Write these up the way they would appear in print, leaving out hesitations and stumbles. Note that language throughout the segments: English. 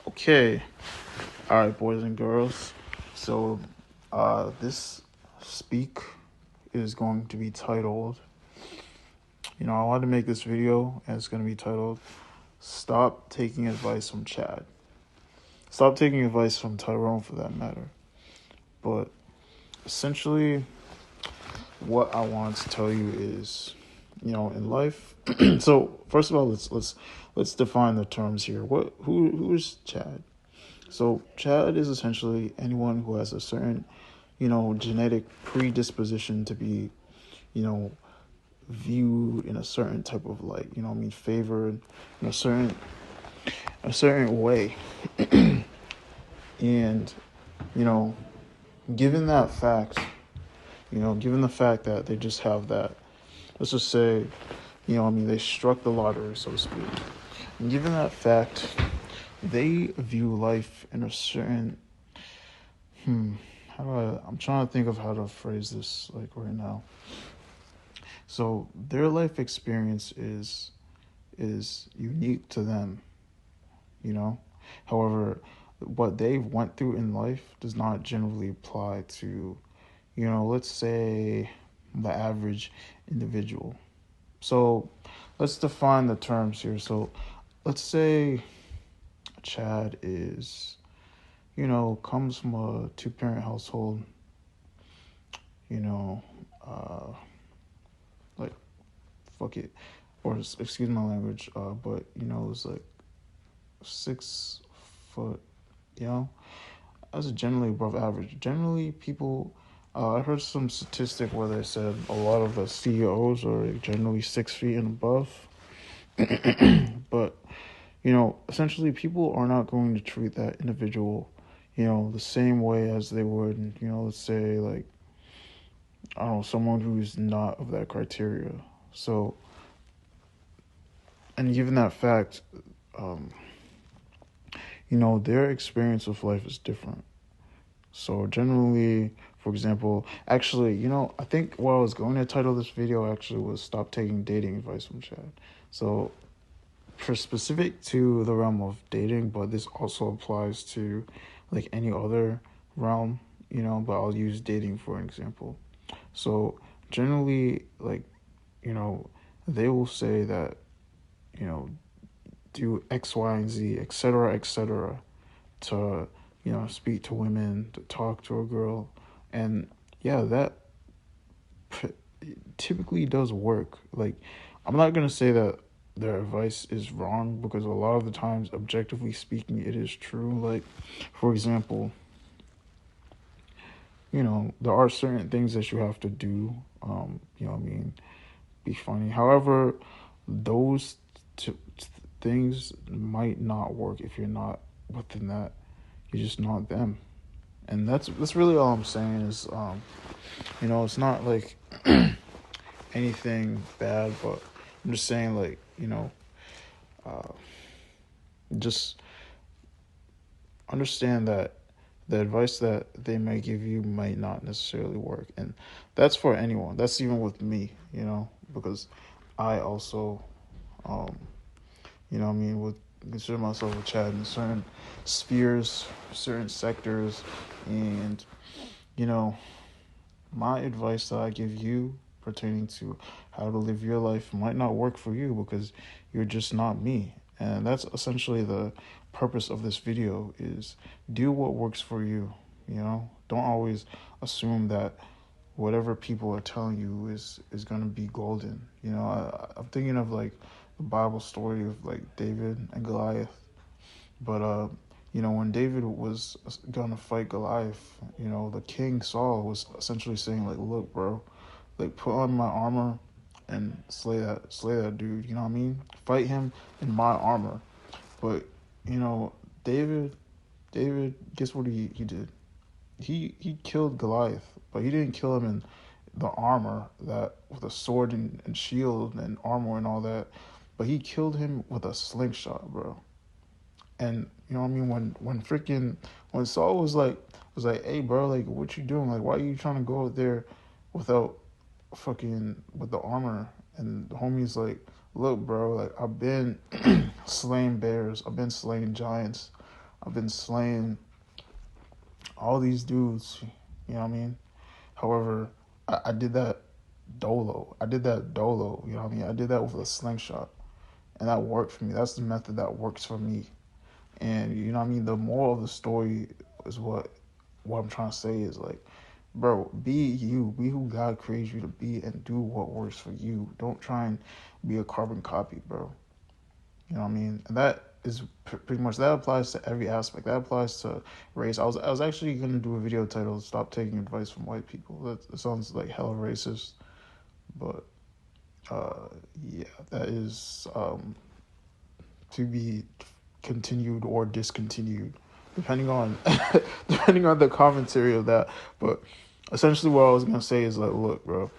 Okay. All right, boys and girls. So, this speak is going to be titled, I wanted to make this video and it's going to be titled, Stop Taking Advice from Chad. Stop taking advice from Tyrone for that matter. But essentially, what I want to tell you is, in life. So, first of all, let's define the terms here. Who is Chad? So Chad is essentially anyone who has a certain, genetic predisposition to be, you know, viewed in a certain type of light, favored in a certain way. And, you know, given that fact, given the fact that they just have that, let's just say, they struck the lottery, so to speak. And given that fact, they view life in a certain I'm trying to think of how to phrase this like right now. So their life experience is unique to them, you know. However, what they went through in life does not generally apply to, let's say the average individual. So let's define the terms here. So let's say Chad is, comes from a two-parent household, you know, uh, like fuck it, or excuse my language, but it's like 6 foot, you know, that's generally above average. Generally, people, I heard some statistic where they said a lot of the CEOs are generally 6 feet and above, but essentially, people are not going to treat that individual, the same way as they would, let's say like I don't know, someone who's not of that criteria. So, and given that fact, um, their experience of life is different. So generally, for example, actually, I think what I was going to title this video actually was "Stop Taking Dating Advice from Chad." So, for specific to the realm of dating, but this also applies to like any other realm, but I'll use dating for an example. So generally, like, you know, they will say that, you know, do X, Y, and Z, etc., to, speak to women, to talk to a girl. And yeah, that typically does work. Like, I'm not going to say that their advice is wrong because a lot of the times, objectively speaking, it is true. Like, for example, there are certain things that you have to do, be funny. However, those things might not work if you're not within that. You're just not them, and that's really all I'm saying is, it's not like anything bad, but I'm just saying like uh, just understand that the advice that they may give you might not necessarily work, and that's for anyone. That's even with me, because I also um, would consider myself a Chad in certain spheres, certain sectors, and you know, my advice that I give you pertaining to how to live your life might not work for you because you're just not me. And that's essentially the purpose of this video is do what works for you, Don't always assume that whatever people are telling you is going to be golden. I'm thinking of like the Bible story of like David and Goliath. But when David was gonna fight Goliath, the king Saul was essentially saying like, "Look, bro, like put on my armor and slay that dude." You know what I mean? Fight him in my armor. But you know, David, guess what he did? He killed Goliath, but he didn't kill him in the armor that with a sword and shield and armor and all that. But he killed him with a slingshot, bro. And you know what I mean? When Saul was like, hey bro, like what you doing? Like why are you trying to go out there without fucking with the armor? And the homie's like, look, bro, like I've been slaying bears, I've been slaying giants, I've been slaying all these dudes. You know what I mean? However, I did that dolo. I did that dolo. You know what I mean? I did that with a slingshot, and that worked for me. That's the method that works for me. And you know what I mean? The moral of the story is what I'm trying to say is like, bro, be you, be who God created you to be, and do what works for you. Don't try and be a carbon copy, bro. You know what I mean? And that is pretty much, that applies to every aspect. That applies to race. I was actually gonna do a video titled "Stop Taking Advice from White People." That sounds like hella racist, but yeah, that is to be continued or discontinued, depending on depending on the commentary of that. But essentially, what I was gonna say is like, look, bro,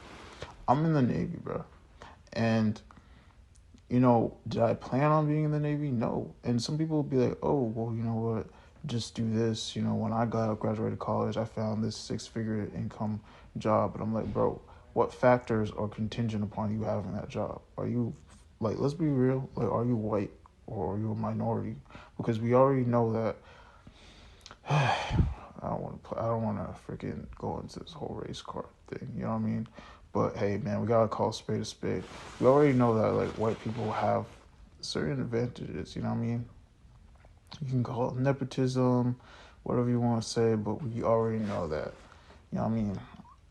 I'm in the Navy, bro, and did I plan on being in the Navy? No. And some people will be like, oh, well, you know what? Just do this. When I graduated college, I found this 6-figure income job. But I'm like, bro, what factors are contingent upon you having that job? Are you, like, let's be real, like, are you white or are you a minority? Because we already know that. I don't want to freaking go into this whole race card thing. You know what I mean? But hey, man, we gotta call a spade a spade. We already know that like white people have certain advantages. You know what I mean? You can call it nepotism, whatever you want to say, but we already know that. You know what I mean?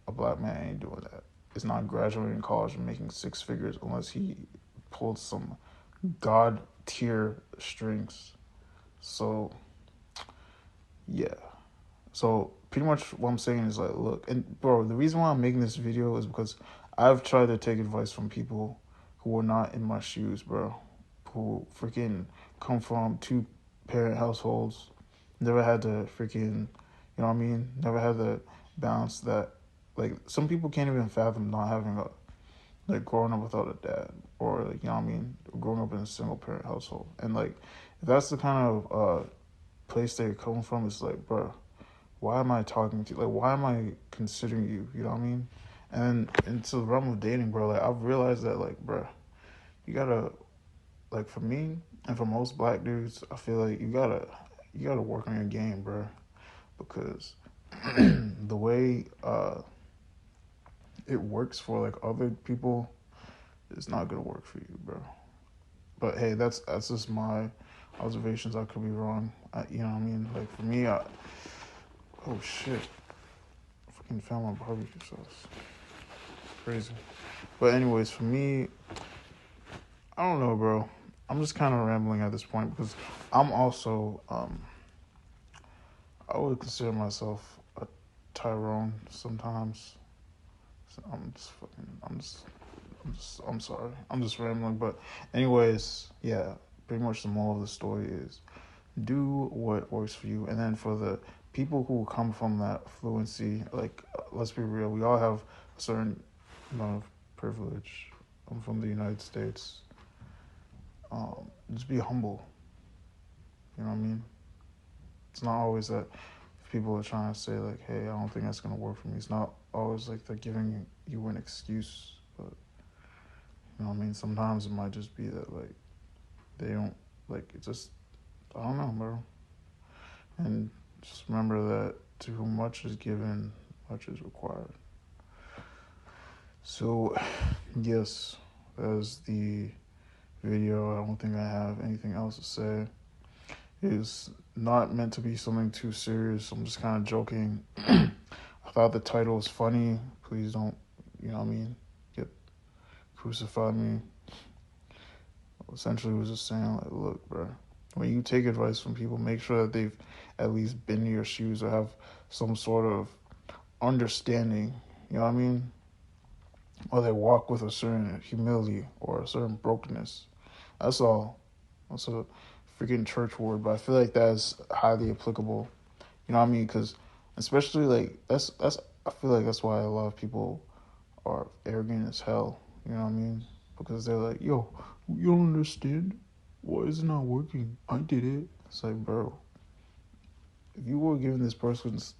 A black man ain't doing that. It's not graduating college and making 6 figures unless he pulled some god tier strings. So yeah. So pretty much what I'm saying is like, look, and bro, the reason why I'm making this video is because I've tried to take advice from people who are not in my shoes, bro, who freaking come from 2-parent households, never had to freaking, you know what I mean, never had the balance that, like, some people can't even fathom not having like, growing up without a dad, or, like, you know what I mean, growing up in a single-parent household. And, like, if that's the kind of place they're coming from, it's like, bro, why am I talking to you? Like, why am I considering you? You know what I mean? And into the realm of dating, bro, like, I've realized that, like, bro, you gotta, like, for me and for most black dudes, I feel like you gotta work on your game, bro, because the way it works for like other people is not gonna work for you, bro. But hey, that's just my observations. I could be wrong. You know what I mean? Like for me, oh shit, fucking found my barbecue sauce. Crazy. But anyways, for me, I don't know, bro. I'm just kind of rambling at this point because I'm also I would consider myself a Tyrone sometimes. So I'm sorry. I'm just rambling. But anyways, yeah, pretty much the moral of the story is do what works for you. And then for the people who come from that fluency, like, let's be real, we all have a certain amount of privilege. I'm from the United States. Just be humble. You know what I mean? It's not always that if people are trying to say, like, hey, I don't think that's going to work for me. It's not always like they're giving you an excuse. But, you know what I mean? Sometimes it might just be that, like, they don't, like, it just, I don't know, bro. And just remember that to whom much is given, much is required. So, yes, that is the video. I don't think I have anything else to say. It is not meant to be something too serious. I'm just kind of joking. I thought the title was funny. Please don't, you know what I mean, get crucify me. Essentially, it was just saying, like, look, bro, when you take advice from people, make sure that they've at least been in your shoes or have some sort of understanding, you know what I mean? Or they walk with a certain humility or a certain brokenness. That's all. That's a freaking church word, but I feel like that's highly applicable. You know what I mean? Because especially like that's I feel like that's why a lot of people are arrogant as hell. You know what I mean? Because they're like, yo, you don't understand? Why is it not working? I did it. It's like, bro, if you were given this person's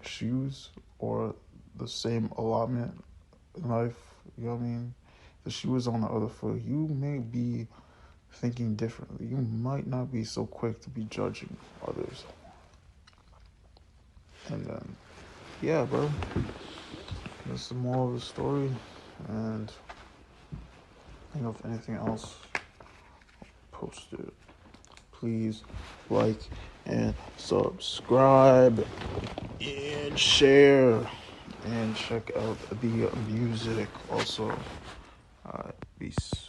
shoes or the same allotment in life, you know what I mean? the shoe is on the other foot, you may be thinking differently. You might not be so quick to be judging others. And then, yeah, bro, that's the moral of the story. And I think of anything else, post it. Please like and subscribe and share and check out the music also. Peace.